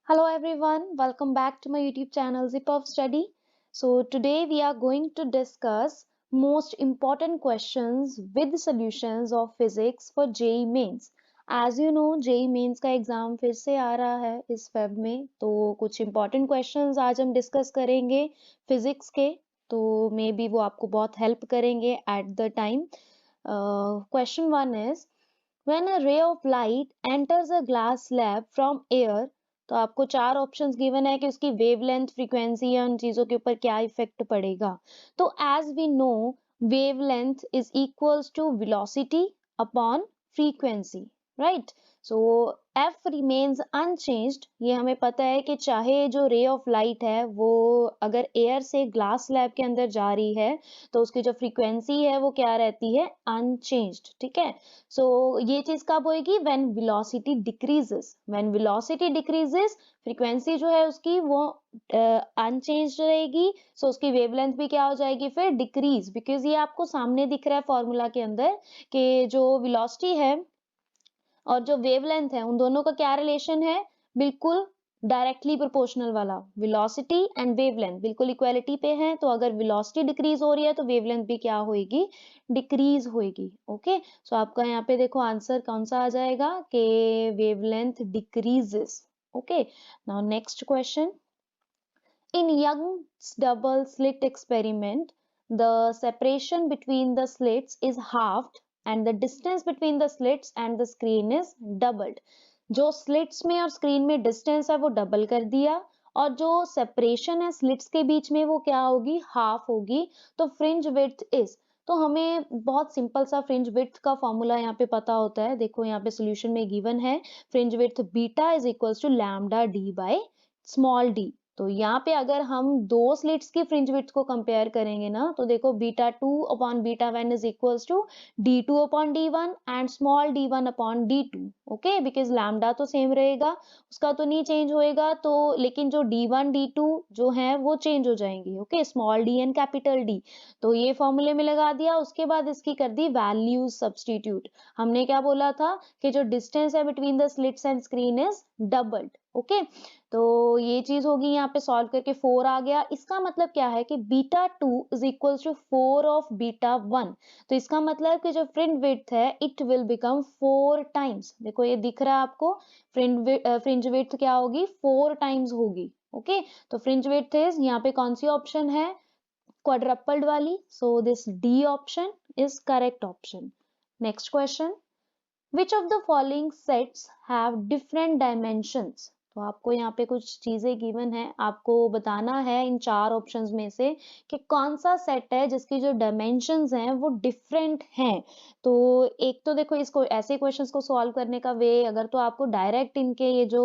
Hello everyone, welcome back to my YouTube channel Zip of Study. So today we are going to discuss most important questions with solutions of physics for JEE Mains. As you know, JEE Mains का exam फिर से आ रहा है इस Feb में, तो कुछ important questions आज हम डिस्कस करेंगे फिजिक्स के, तो मे बी वो आपको बहुत हेल्प करेंगे at the time. Question 1 is, when a ray of light enters a glass slab from air, तो आपको चार ऑप्शंस गिवन है कि उसकी वेवलेंथ, फ्रीक्वेंसी या उन चीजों के ऊपर क्या इफेक्ट पड़ेगा. तो as we know, wavelength is equals to velocity upon frequency, right. So F remains unchanged. ये हमें पता है कि चाहे जो रे ऑफ लाइट है वो अगर एयर से ग्लास स्लैब के अंदर जा रही है तो उसकी जो फ्रीक्वेंसी है वो क्या रहती है, अनचेंज्ड. ठीक है. सो ये चीज कब होगी, when velocity decreases. When velocity decreases, frequency जो है उसकी वो अनचेंज्ड रहेगी. सो उसकी वेवलेंथ भी क्या हो जाएगी, फिर डिक्रीज. बिकॉज ये आपको सामने दिख रहा है फॉर्मूला के अंदर कि जो वेलोसिटी है और जो वेवलेंथ है उन दोनों का क्या रिलेशन है, बिल्कुल डायरेक्टली प्रोपोर्शनल वाला. वेलोसिटी एंड वेवलेंथ बिल्कुल इक्वालिटी पे है, तो अगर वेलोसिटी डिक्रीज हो रही है तो वेवलेंथ भी क्या होगी, डिक्रीज होगी. ओके. सो आपका यहाँ पे देखो आंसर कौन सा आ जाएगा कि wavelength decreases. Okay. Now next question. In Young's double slit experiment, the separation between the slits is halved and the distance between the slits and the screen is doubled. जो slits में और screen में distance है वो double कर दिया और जो separation है slits के बीच में वो क्या होगी, half होगी. तो fringe width is, तो हमें बहुत सिंपल सा फ्रिंज विड्थ का फॉर्मूला यहाँ पे पता होता है. देखो यहाँ पे सोल्यूशन में गिवन है fringe width beta is equals to lambda D by small D. तो यहाँ पे अगर हम दो स्लिट्स की फ्रिंज विड्थ को कंपेयर करेंगे ना, तो देखो beta two upon beta one is equals to D two upon D one and small D one upon D two. Okay. Because lambda तो सेम रहेगा, उसका तो नहीं चेंज होएगा, तो लेकिन जो डी वन डी टू जो है वो चेंज हो जाएंगी. Okay. Small D and capital D. तो ये फॉर्मूले में लगा दिया. उसके बाद इसकी कर दी वैल्यूज सब्सटीट्यूट. हमने क्या बोला था कि जो डिस्टेंस है between the slits and screen is doubled. Okay. तो ये चीज होगी यहाँ पे सॉल्व करके 4 आ गया. इसका मतलब क्या है कि beta two is equal to 4 of beta one. तो इसका मतलब कि जो फ्रिंज विड्थ है इट विल बिकम 4 टाइम्स. देखो ये दिख रहा है आपको, फ्रिंज विड्थ क्या होगी, 4 टाइम्स होगी. ओके. तो फ्रिंज विड्थ इज, यहाँ पे कौन सी ऑप्शन है, क्वाड्रपल्ड वाली. So this D option is correct option. Next question. Which of the following sets have different dimensions? तो आपको यहाँ पे कुछ चीजें गिवन है, आपको बताना है इन चार ऑप्शंस में से कि कौन सा सेट है जिसकी जो डायमेंशंस हैं वो डिफरेंट हैं. तो एक तो देखो इसको ऐसे क्वेश्चंस को सॉल्व करने का वे, अगर तो आपको डायरेक्ट इनके ये जो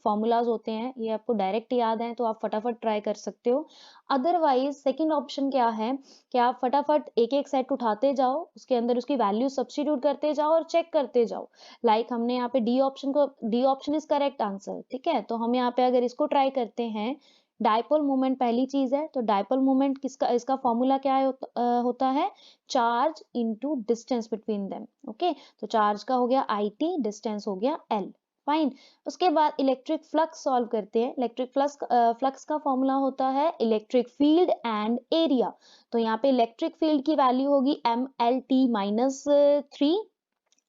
फॉर्मूलाज होते हैं ये आपको डायरेक्ट याद हैं तो आप फटाफट ट्राई कर सकते हो. अदरवाइज सेकंड ऑप्शन क्या है कि आप फटाफट एक एक सेट उठाते जाओ, उसके अंदर उसकी वैल्यू सब्स्टिट्यूट करते जाओ और चेक करते जाओ. लाइक हमने यहाँ पे D option is correct answer. ठीक है. तो हम यहाँ पे अगर इसको ट्राई करते हैं, डायपोल मोमेंट पहली चीज है, तो डायपोल मोमेंट किसका, इसका फॉर्मूला क्या है, होता है charge into distance between them. Okay. तो चार्ज का हो गया आई टी, डिस्टेंस हो गया एल. फाइन. उसके बाद इलेक्ट्रिक फ्लक्स सॉल्व करते हैं. इलेक्ट्रिक फ्लक्स का फॉर्मूला होता है इलेक्ट्रिक फील्ड एंड एरिया. तो यहाँ पे इलेक्ट्रिक फील्ड की वैल्यू होगी M L T minus 3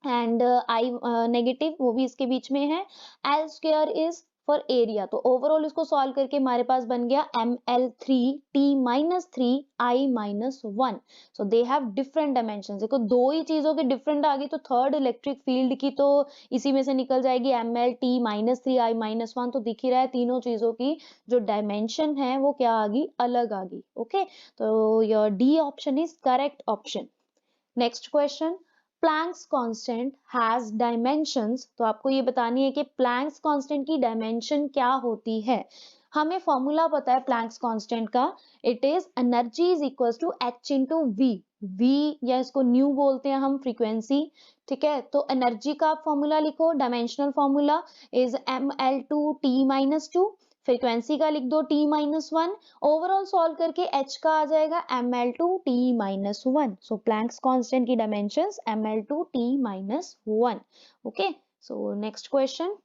and I negative वो भी इसके बीच में है. L square is for area. तो ओवरऑल इसको सॉल्व करके हमारे पास बन गया M L three T minus three I minus one. So they have different dimension. देखो दो ही चीजों के डिफरेंट आ गई तो थर्ड इलेक्ट्रिक फील्ड की तो इसी में से निकल जाएगी M L T minus three I minus one. तो दिख ही रहा है तीनों चीजों की जो डायमेंशन है वो क्या आ गई, अलग आ गई. ओके. तो your D option is correct option. Next question. Planck's constant has dimensions. तो आपको ये बतानी है कि प्लैंक्स कांस्टेंट की डायमेंशन क्या होती है. हमें फॉर्मूला पता है प्लैंक्स कांस्टेंट का. It is energy is equals to H into V. V या इसको न्यू बोलते हैं हम, फ्रीक्वेंसी. ठीक है. तो एनर्जी का आप फॉर्मूला लिखो, dimensional formula is M L two T minus two. Frequency का लिख दो T minus one. Overall solve करके h का आ जाएगा M L two T minus one. So Planck's constant की dimensions M L two T minus one. Okay. So next question.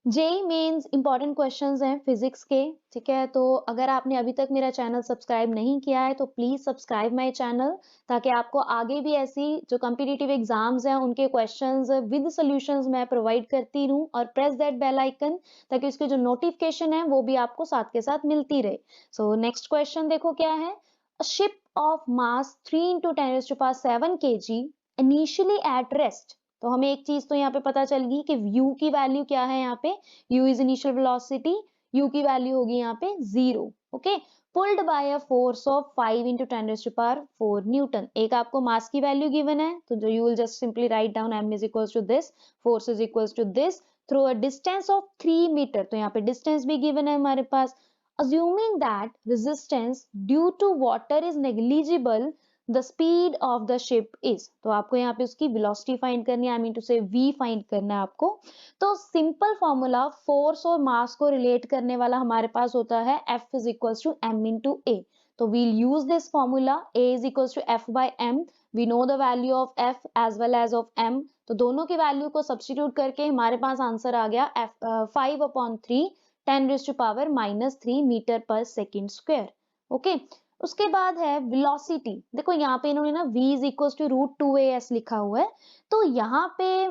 JEE Mains important questions हैं physics के, ठीक है। तो अगर आपने अभी तक मेरा चैनल सब्सक्राइब नहीं किया है तो प्लीज सब्सक्राइब माय चैनल, ताकि आपको आगे भी ऐसी जो कॉम्पिटिटिव एग्जाम्स हैं उनके क्वेश्चंस विद सॉल्यूशंस मैं प्रोवाइड करती रहूं, और प्रेस दैट बेल आइकन ताकि उसके जो नोटिफिकेशन है वो भी आपको साथ के साथ मिलती रहे। सो नेक्स्ट क्वेश्चन देखो क्या है। A ship of mass 3 × 10⁻7 kg initially at rest. तो हमें एक चीज तो यहाँ पे पता चल गई कि u की वैल्यू क्या है यहाँ पे, u is initial velocity, u की वैल्यू होगी यहाँ पे 0। Okay, pulled by a force of 5 × 10⁻4 newton. एक आपको मास की वैल्यू गिवन है, तो जो you will just simply write down m is equals to this, force is equals to this, through a distance of 3 metre. तो यहाँ पे distance भी गिवन है हमारे पास। assuming that resistance due to water is negligible, the speed of the ship is. तो आपको यहाँ पे उसकी वेलोसिटी फाइंड करनी है, आई मीन टू से v फाइंड करना है आपको। तो सिंपल फॉर्मूला फोर्स और मास को रिलेट करने वाला हमारे पास होता है F is equals to m into a। तो we'll use this formula, a is equals to F by m, we know the value of F as well as of m। तो दोनों की वैल्यू को सब्सटीट्यूट करके हमारे पास answer आ गया 5/3 10⁻³ metre पर second square. Okay, उसके बाद है वेलोसिटी। देखो यहाँ पे इन्होंने ना v is equal to √2as लिखा हुआ है, तो यहाँ पे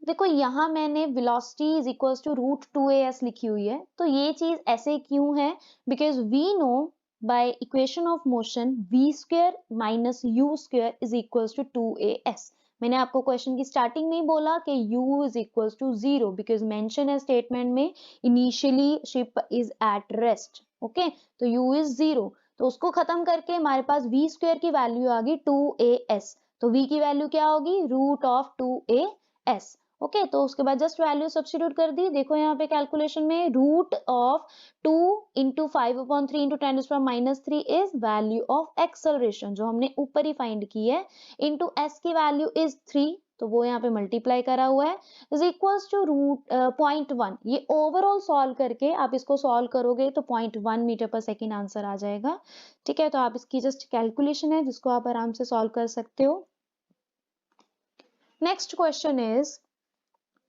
देखो यहाँ मैंने velocity is equal to √2as लिखी हुई है। तो ये चीज ऐसे क्यों है, because we know by equation of motion v² minus u² is equal to 2as। मैंने आपको क्वेश्चन की स्टार्टिंग में ही बोला कि u is equal to 0, because mention है स्टेटमेंट में initially ship is at rest. Okay, तो u इज 0, तो उसको खत्म करके हमारे पास v² की वैल्यू आ गई 2as। तो v की वैल्यू क्या होगी, √2as। ओके, तो उसके बाद जस्ट वैल्यू सब्स्टिट्यूट कर दी। देखो यहाँ पे कैलकुलेशन में √2 × 5/3 × 10⁻³ इज वैल्यू ऑफ एक्सेलरेशन, जो हमने ऊपर ही फाइंड की है, इंटू s की वैल्यू इज 3, तो वो यहाँ पे मल्टीप्लाई करा हुआ है, इज इक्वल्स टू √0.1। ये ओवरऑल सॉल्व करके आप इसको सॉल्व करोगे तो 0.1 मीटर पर सेकेंड आंसर आ जाएगा। ठीक है, तो आप इसकी जस्ट कैलकुलेशन है जिसको आप आराम से सॉल्व कर सकते हो। Next question is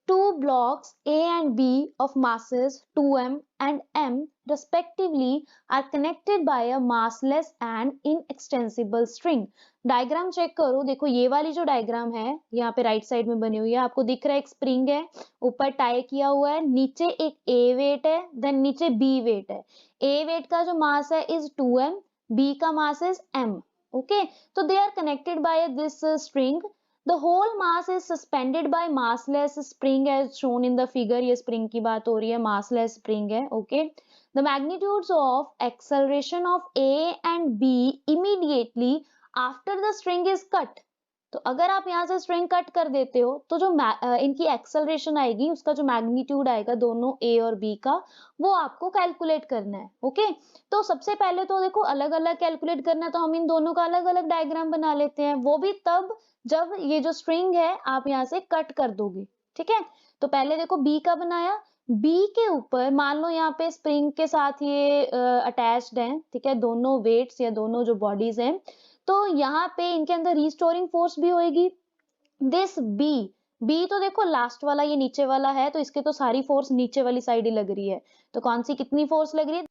two blocks A and B of masses 2m and m respectively are connected by a massless and inextensible string। Diagram check करो। देखो ये वाली जो डायग्राम है यहाँ पे राइट साइड में बनी हुई है, आपको दिख रहा है एक स्प्रिंग है, ऊपर टाई किया हुआ है, नीचे एक A वेट है, देन नीचे B वेट है। A वेट का जो मास है इज 2m, B का मास इज m। ओके, तो they are connected by this string. The whole mass is suspended by massless spring as shown in the figure। ये spring की बात हो रही है, massless spring है। okay, the magnitudes of acceleration of A and B immediately after the string is cut। तो अगर आप यहाँ से स्ट्रिंग कट कर देते हो तो जो इनकी एक्सेलरेशन आएगी, उसका जो मैग्नीट्यूड आएगा दोनों ए और बी का, वो आपको कैलकुलेट करना है। ओके, तो सबसे पहले तो देखो अलग अलग कैलकुलेट करना है, तो हम इन दोनों का अलग अलग डायग्राम बना लेते हैं, वो भी तब जब ये जो स्ट्रिंग है आप यहाँ से कट कर दोगे। ठीक है, तो पहले देखो बी का बनाया, बी के ऊपर मान लो यहाँ पे स्प्रिंग के साथ ये अटैच्ड है, ठीक है, दोनों वेट्स या दोनों जो बॉडीज हैं, तो यहाँ पे इनके अंदर रिस्टोरिंग फोर्स भी होगी। दिस बी, बी तो देखो लास्ट वाला ये नीचे वाला है, तो इसके तो सारी फोर्स नीचे वाली साइड ही लग रही है, तो कौन सी कितनी फोर्स लग रही है,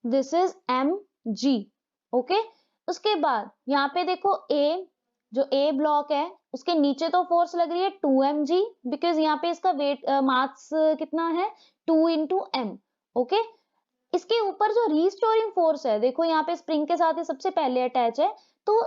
this is M G. Okay, उसके बाद यहाँ पे देखो ए, जो ए ब्लॉक है उसके नीचे तो फोर्स लग रही है 2mg, बिकॉज यहाँ पे इसका वेट मास कितना है 2 × m। ओके, इसके ऊपर जो रीस्टोरिंग फोर्स है, देखो यहाँ पे स्प्रिंग के साथ ही सबसे पहले अटैच है, तो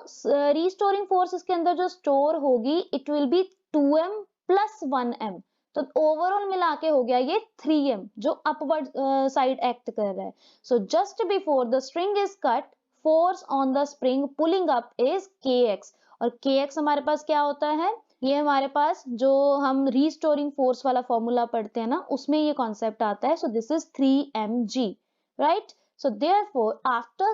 रीस्टोरिंग फोर्स इसके अंदर जो स्टोर होगी it will be 2m + 1m। तो ओवरऑल मिला के हो गया ये 3m, जो अपवर्ड साइड एक्ट कर रहा है। So just before the string is cut, force on the spring pulling up is kx। और kx हमारे पास क्या होता है, ये हमारे पास जो हम रीस्टोरिंग फोर्स वाला फॉर्मूला पढ़ते हैं ना, उसमें ये कॉन्सेप्ट आता है। So this is 3mg, right? So therefore after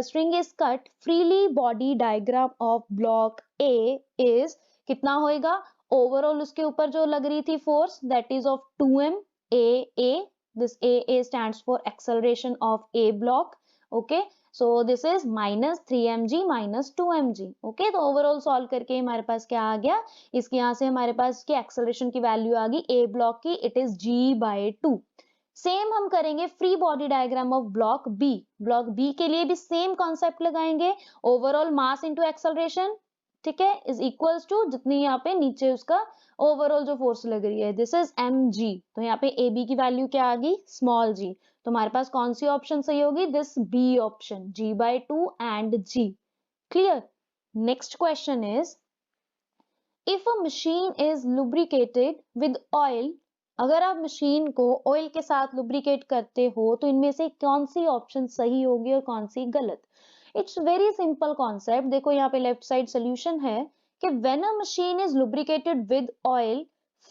string is cut, freely body diagram of block A is कितना होएगा, ओवरऑल उसके ऊपर जो लग रही थी force that is of 2m a, this a stands for acceleration of A block। Okay, so this is -3 mg -2 mg। Okay, तो overall solve करके हमारे पास क्या आ गया, इसके यहाँ से हमारे पास इसकी एक्सेलरेशन की वैल्यू आ गई ए ब्लॉक की, इट इज g/2। सेम हम करेंगे free body diagram of block B. Block B के लिए भी सेम कॉन्सेप्ट लगाएंगे, ओवरऑल मास इनटू एक्सेलरेशन, ठीक है, इज इक्वल्स टू जितनी यहाँ पे नीचे उसका ओवरऑल जो फोर्स लग रही है, दिस इज mg। तो यहाँ पे ए बी की वैल्यू क्या आ गई, स्मॉल g। तो हमारे पास कौन सी ऑप्शन सही होगी, this B option, g/2 and g। Clear. Next question is, if a machine is lubricated with oil, अगर आप मशीन को ऑयल के साथ लुब्रिकेट करते हो तो इनमें से कौन सी ऑप्शन सही होगी और कौन सी गलत। इट्स वेरी सिंपल कॉन्सेप्ट, देखो यहाँ पे लेफ्ट साइड सोल्यूशन है कि when a machine is lubricated with oil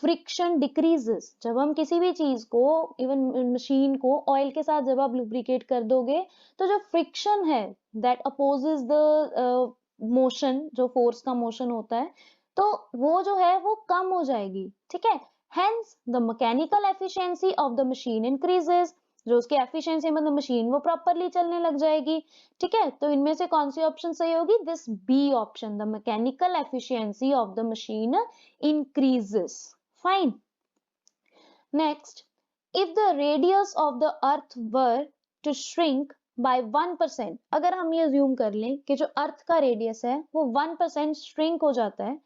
friction decreases. जब हम किसी भी चीज को, इवन मशीन को ऑयल के साथ जब आप लुब्रिकेट कर दोगे तो जो फ्रिक्शन है दैट अपोजेस द मोशन, जो फोर्स का मोशन होता है, तो वो जो है वो कम हो जाएगी, ठीक है। Hence the mechanical efficiency of the machine increases, जो उसकी एफिशिएंसी मतलब मशीन वो प्रॉपरली चलने लग जाएगी, ठीक है। तो इनमें से कौन सी ऑप्शन सही होगी, this B option, the mechanical efficiency of the machine increases. Fine. Next, if the radius of the earth were to shrink by 1%, अगर हम ये assume कर लें कि जो अर्थ का रेडियस है वो 1% श्रिंक हो जाता है,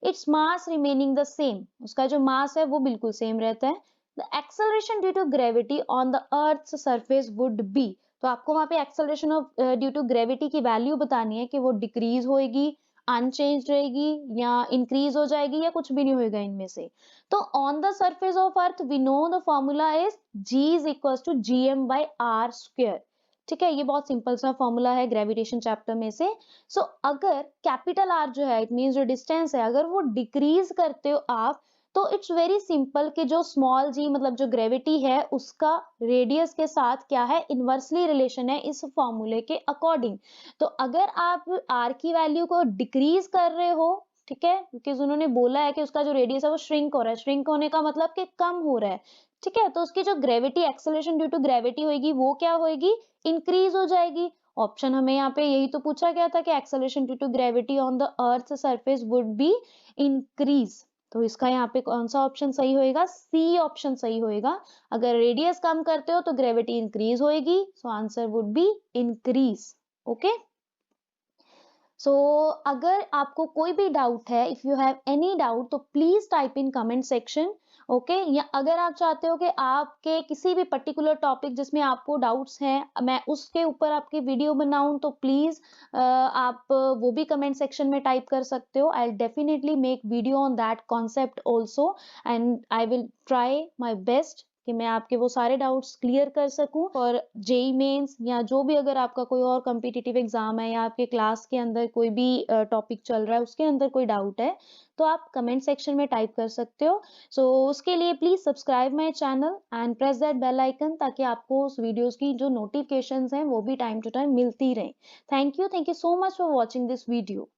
it's mass remaining the same, उसका जो मास है वो बिल्कुल सेम रहता है, the acceleration due to gravity on the earth surface would be. तो आपको वहां पे acceleration of due to gravity की वैल्यू बतानी है कि वो डिक्रीज होएगी, अनचेंज रहेगी या इंक्रीज हो जाएगी या कुछ भी नहीं होएगा इनमें से। तो on the surface of earth we know the formula is g is equal to gm/r²। ठीक है, ये बहुत सिंपल सा फॉर्मूला है ग्रेविटेशन चैप्टर में से। सो अगर कैपिटल आर जो है, इट मींस जो डिस्टेंस है, अगर वो डिक्रीज करते हो आप, तो इट्स वेरी सिंपल कि जो स्मॉल g मतलब जो ग्रेविटी है उसका रेडियस के साथ क्या है, इनवर्सली रिलेशन है इस फॉर्मूले के अकॉर्डिंग। तो अगर आप r की वैल्यू को डिक्रीज कर रहे हो, ठीक है, बिकॉज उन्होंने बोला है कि उसका जो रेडियस है वो श्रिंक हो रहा है, श्रिंक होने का मतलब कि कम हो रहा है, ठीक है, तो उसकी जो gravity acceleration due to gravity होगी वो क्या होगी, इंक्रीज हो जाएगी। ऑप्शन हमें यहाँ पे यही तो पूछा गया था कि acceleration due to gravity on the earth surface would be increase. तो इसका यहाँ पे कौन सा ऑप्शन सही होएगा, सी ऑप्शन सही होएगा। अगर रेडियस कम करते हो तो ग्रेविटी इंक्रीज होएगी, so answer would be increase. Okay, so अगर आपको कोई भी डाउट है, if you have any doubt, तो please type in comment section. Okay, या अगर आप चाहते हो कि आपके किसी भी पर्टिकुलर टॉपिक जिसमें आपको डाउट्स हैं मैं उसके ऊपर आपकी वीडियो बनाऊं, तो प्लीज आप वो भी कमेंट सेक्शन में टाइप कर सकते हो। I definitely make video on that concept also, and I will try my best कि मैं आपके वो सारे डाउट्स क्लियर कर सकूं। और जेई मेंस या जो भी अगर आपका कोई और कॉम्पिटिटिव एग्जाम है या आपके क्लास के अंदर कोई भी टॉपिक चल रहा है उसके अंदर कोई डाउट है, तो आप कमेंट सेक्शन में टाइप कर सकते हो। सो उसके लिए please subscribe my channel and press that bell icon, ताकि आपको उस वीडियोस की जो नोटिफिकेशंस हैं वो भी टाइम टू टाइम मिलती रहे। Thank you so much for watching this video.